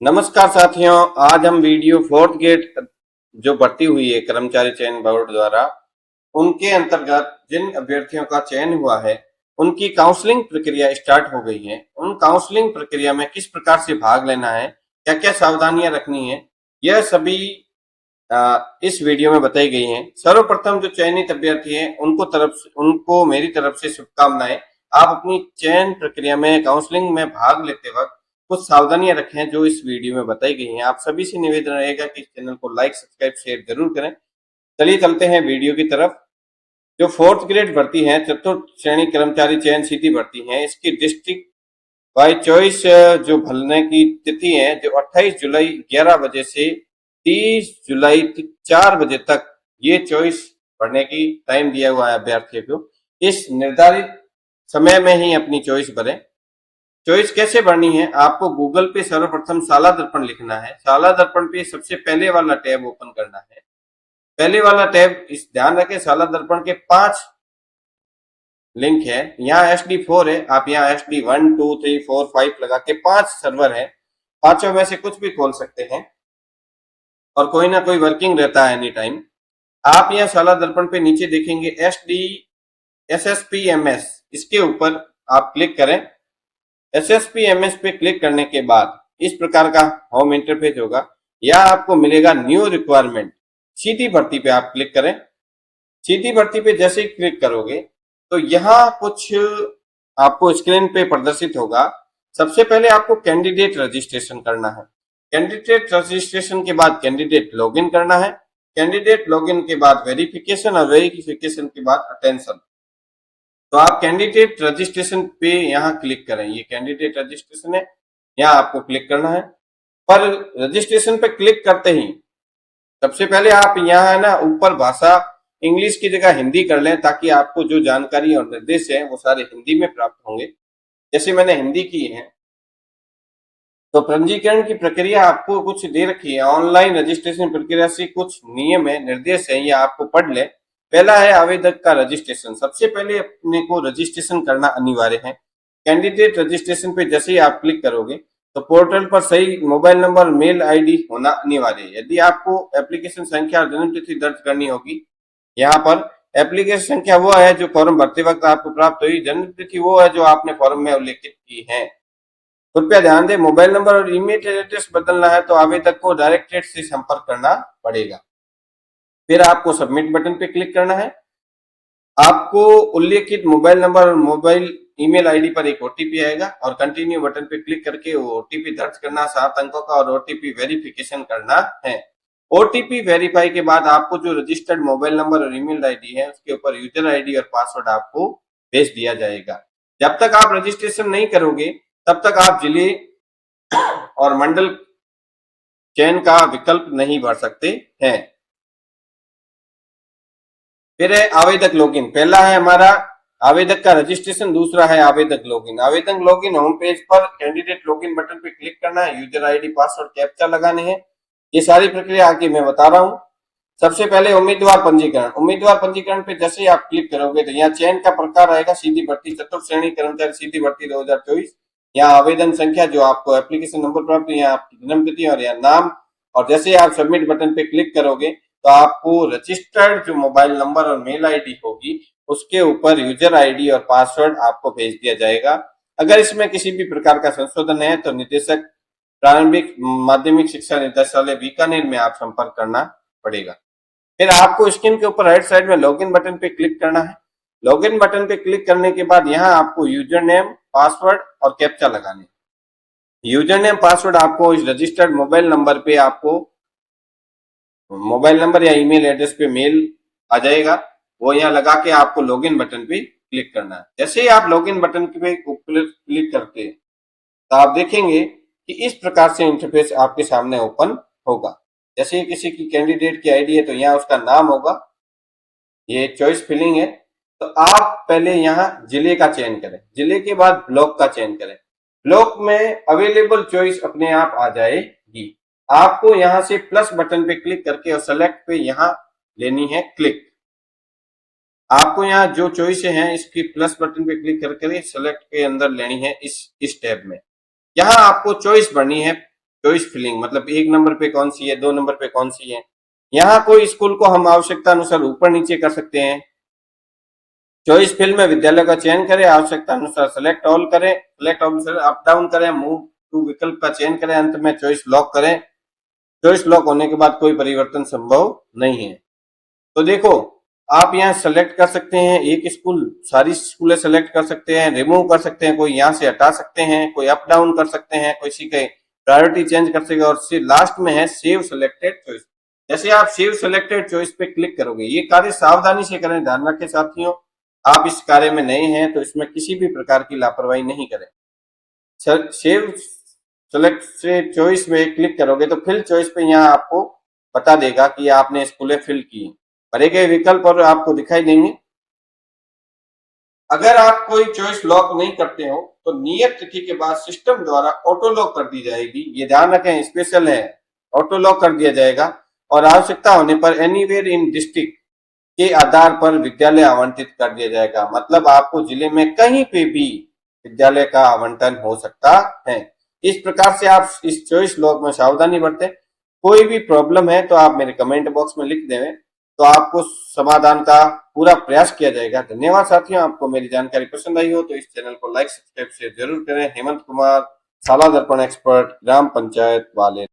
नमस्कार साथियों, आज हम वीडियो फोर्थ ग्रेड जो भर्ती हुई है कर्मचारी चयन बोर्ड द्वारा, उनके अंतर्गत जिन अभ्यर्थियों का चयन हुआ है उनकी काउंसलिंग प्रक्रिया स्टार्ट हो गई है। उन काउंसलिंग प्रक्रिया में किस प्रकार से भाग लेना है, क्या क्या सावधानियां रखनी है, यह सभी इस वीडियो में बताई गई हैं। सर्वप्रथम जो चयनित अभ्यर्थी हैं उनको मेरी तरफ से शुभकामनाएं। आप अपनी चयन प्रक्रिया में काउंसलिंग में भाग लेते वक्त कुछ सावधानियां रखें जो इस वीडियो में बताई गई हैं। आप सभी से निवेदन रहेगा कि इस चैनल को लाइक सब्सक्राइब शेयर जरूर करें। चलिए चलते हैं वीडियो की तरफ। जो फोर्थ ग्रेड भर्ती है, चतुर्थ श्रेणी कर्मचारी चयन सीधी भर्ती है, इसकी डिस्ट्रिक्ट बाय चॉइस जो भरने की तिथि है जो 28 जुलाई 11 बजे से 30 जुलाई 4 बजे तक ये चॉइस भरने की टाइम दिया हुआ है अभ्यर्थियों को। इस निर्धारित समय में ही अपनी चॉइस भरें। चॉइस कैसे भरनी है? आपको गूगल पे सर्वप्रथम शाला दर्पण लिखना है। शाला दर्पण पे सबसे पहले वाला टैब ओपन करना है। पहले वाला टैब, इस ध्यान रखें, शाला दर्पण के 5 लिंक है। यहाँ SD4 है, आप यहाँ SD1 2 3 4 5 लगा के 5 सर्वर है, पांचों में से कुछ भी खोल सकते हैं और कोई ना कोई वर्किंग रहता है एनी टाइम। आप यहाँ शाला दर्पण पे नीचे देखेंगे SSPMS, इसके ऊपर आप क्लिक करें। SSPMS पे क्लिक करने के बाद इस प्रकार का होम इंटरफेस होगा। यहाँ आपको मिलेगा न्यू रिक्वायरमेंट। सीधी भर्ती पे आप क्लिक करें। सीधी भर्ती पे जैसे ही क्लिक करोगे तो यहाँ कुछ आपको स्क्रीन पे प्रदर्शित होगा। सबसे पहले आपको कैंडिडेट रजिस्ट्रेशन करना है। कैंडिडेट रजिस्ट्रेशन के बाद कैंडिडेट लॉगिन करना है। कैंडिडेट लॉगिन के बाद वेरिफिकेशन और वेरिफिकेशन के बाद अटेंशन। तो आप कैंडिडेट रजिस्ट्रेशन पे यहाँ क्लिक करें। ये कैंडिडेट रजिस्ट्रेशन है, यहाँ आपको क्लिक करना है। पर रजिस्ट्रेशन पे क्लिक करते ही सबसे पहले आप यहाँ है ना ऊपर भाषा इंग्लिश की जगह हिंदी कर लें, ताकि आपको जो जानकारी और निर्देश है वो सारे हिंदी में प्राप्त होंगे। जैसे मैंने हिंदी की है। तो पंजीकरण की प्रक्रिया आपको कुछ दे रखी है। ऑनलाइन रजिस्ट्रेशन प्रक्रिया से कुछ नियम है, निर्देश है, ये आपको पढ़ ले। पहला है आवेदक का रजिस्ट्रेशन। सबसे पहले अपने को रजिस्ट्रेशन करना अनिवार्य है। कैंडिडेट रजिस्ट्रेशन पे जैसे ही आप क्लिक करोगे तो पोर्टल पर सही मोबाइल नंबर मेल ID होना अनिवार्य है। यदि आपको एप्लीकेशन संख्या और जन्म तिथि दर्ज करनी होगी, यहाँ पर एप्लीकेशन संख्या वो है जो फॉर्म भरते वक्त आपको प्राप्त हुई, जन्म तिथि वो है जो आपने फॉर्म में उल्लेखित की है। कृपया ध्यान दें, मोबाइल नंबर और ईमेल एड्रेस बदलना है तो आवेदक को डायरेक्टरेट से संपर्क करना पड़ेगा। फिर आपको सबमिट बटन पे क्लिक करना है। आपको उल्लेखित मोबाइल नंबर और मोबाइल ईमेल ID पर एक OTP आएगा और कंटिन्यू बटन पे क्लिक करके वो OTP दर्ज करना, 7 अंकों का, और OTP वेरिफिकेशन करना है। OTP वेरीफाई के बाद आपको जो रजिस्टर्ड मोबाइल नंबर और ईमेल ID है उसके ऊपर यूजर ID और पासवर्ड आपको भेज दिया जाएगा। जब तक आप रजिस्ट्रेशन नहीं करोगे तब तक आप जिले और मंडल चयन का विकल्प नहीं भर सकते हैं। फिर है आवेदक लॉगिन। पहला है हमारा आवेदक का रजिस्ट्रेशन, दूसरा है आवेदक लॉगिन। आवेदक लॉगिन होम पेज पर कैंडिडेट लॉगिन बटन पे क्लिक करना है, यूजर ID पासवर्ड कैप्चा लगाने हैं। ये सारी प्रक्रिया आगे मैं बता रहा हूँ। सबसे पहले उम्मीदवार पंजीकरण। उम्मीदवार पंजीकरण पे जैसे ही आप क्लिक करोगे तो यहाँ चयन का प्रकार आएगा सीधी भर्ती, चतुर्थ श्रेणी कर्मचारी सीधी भर्ती 2024। यहाँ आवेदन संख्या जो आपको एप्लीकेशन नंबर प्राप्त है, यहाँ आपकी जन्म तिथि और यहाँ नाम। और जैसे ही आप सबमिट बटन पे क्लिक करोगे तो आपको रजिस्टर्ड जो मोबाइल नंबर और मेल ID होगी उसके ऊपर यूजर ID और पासवर्ड आपको भेज दिया जाएगा। अगर इसमें किसी भी प्रकार का संशोधन है तो निदेशक प्रारंभिक माध्यमिक शिक्षा निदेशालय बीकानेर में आप संपर्क करना पड़ेगा। फिर आपको स्क्रीन के ऊपर राइट साइड में लॉगिन बटन पे क्लिक करना है। लॉगिन बटन पे क्लिक करने के बाद यहाँ आपको यूजर नेम, पासवर्ड और कैप्चा लगाने। यूजर नेम पासवर्ड आपको इस रजिस्टर्ड मोबाइल नंबर पे आपको मोबाइल नंबर या ईमेल एड्रेस पे मेल आ जाएगा, वो यहाँ लगा के आपको लॉगिन बटन पे क्लिक करना है। जैसे ही आप लॉगिन बटन पे क्लिक करते हैं तो आप देखेंगे कि इस प्रकार से इंटरफेस आपके सामने ओपन होगा। जैसे किसी की कैंडिडेट की ID है तो यहाँ उसका नाम होगा, ये चॉइस फिलिंग है। तो आप पहले यहाँ जिले का चयन करें, जिले के बाद ब्लॉक का चयन करें। ब्लॉक में अवेलेबल चॉइस अपने आप आ जाएगी। आपको यहाँ से प्लस बटन पे क्लिक करके और सेलेक्ट पे यहाँ लेनी है क्लिक। आपको यहाँ जो चॉइस हैं इसकी प्लस बटन पे क्लिक करके सेलेक्ट के अंदर लेनी है इस टैब में। यहाँ आपको चॉइस भरनी है चॉइस फिलिंग, मतलब 1 नंबर पे कौन सी है, 2 नंबर पे कौन सी है। यहाँ कोई स्कूल को हम आवश्यकता अनुसार ऊपर नीचे कर सकते हैं। चॉइस फील्ड में विद्यालय का चयन करें, आवश्यकता अनुसार सेलेक्ट ऑल करें, सेलेक्ट ऑल से अप डाउन करें, मूव टू विकल्प का चयन करें, अंत में चॉइस लॉक करें। चॉइस लॉक होने के बाद कोई परिवर्तन संभव नहीं है। तो देखो, आप यहाँ सेलेक्ट कर सकते हैं एक स्कूल, सारी स्कूलें सेलेक्ट कर सकते हैं, रिमूव कर सकते हैं, कोई यहाँ से हटा सकते हैं, कोई अप डाउन कर सकते हैं, कोई सी के प्रायोरिटी चेंज कर सकते हैं, और लास्ट में है सेव सेलेक्टेड चॉइस। जैसे आप सेव सेलेक्टेड चॉइस पे क्लिक करोगे, ये कार्य सावधानी से करें, ध्यान रखें साथियों, आप इस कार्य में नए हैं तो इसमें किसी भी प्रकार की लापरवाही नहीं करें। सेव सेलेक्ट से चॉइस में क्लिक करोगे तो फिल चॉइस पे यहाँ आपको बता देगा कि आपने स्कूलें फिल की, भरे गए विकल्प और आपको दिखाई देंगे। अगर आप कोई चॉइस लॉक नहीं करते हो तो नियत तिथि के बाद सिस्टम द्वारा ऑटो लॉक कर दी जाएगी। ये ध्यान रखें, स्पेशल है, ऑटो लॉक कर दिया जाएगा। और आवश्यकता होने पर एनीवेयर इन डिस्ट्रिक्ट के आधार पर विद्यालय आवंटित कर दिया जाएगा। मतलब आपको जिले में कहीं पे भी विद्यालय का आवंटन हो सकता है। इस प्रकार से आप इस चॉइस लॉक में सावधानी बरतें। कोई भी प्रॉब्लम है तो आप मेरे कमेंट बॉक्स में लिख दें, तो आपको समाधान का पूरा प्रयास किया जाएगा। धन्यवाद साथियों, आपको मेरी जानकारी पसंद आई हो तो इस चैनल को लाइक सब्सक्राइब से जरूर करें। हेमंत कुमार, शाला दर्पण एक्सपर्ट, ग्राम पंचायत वाले।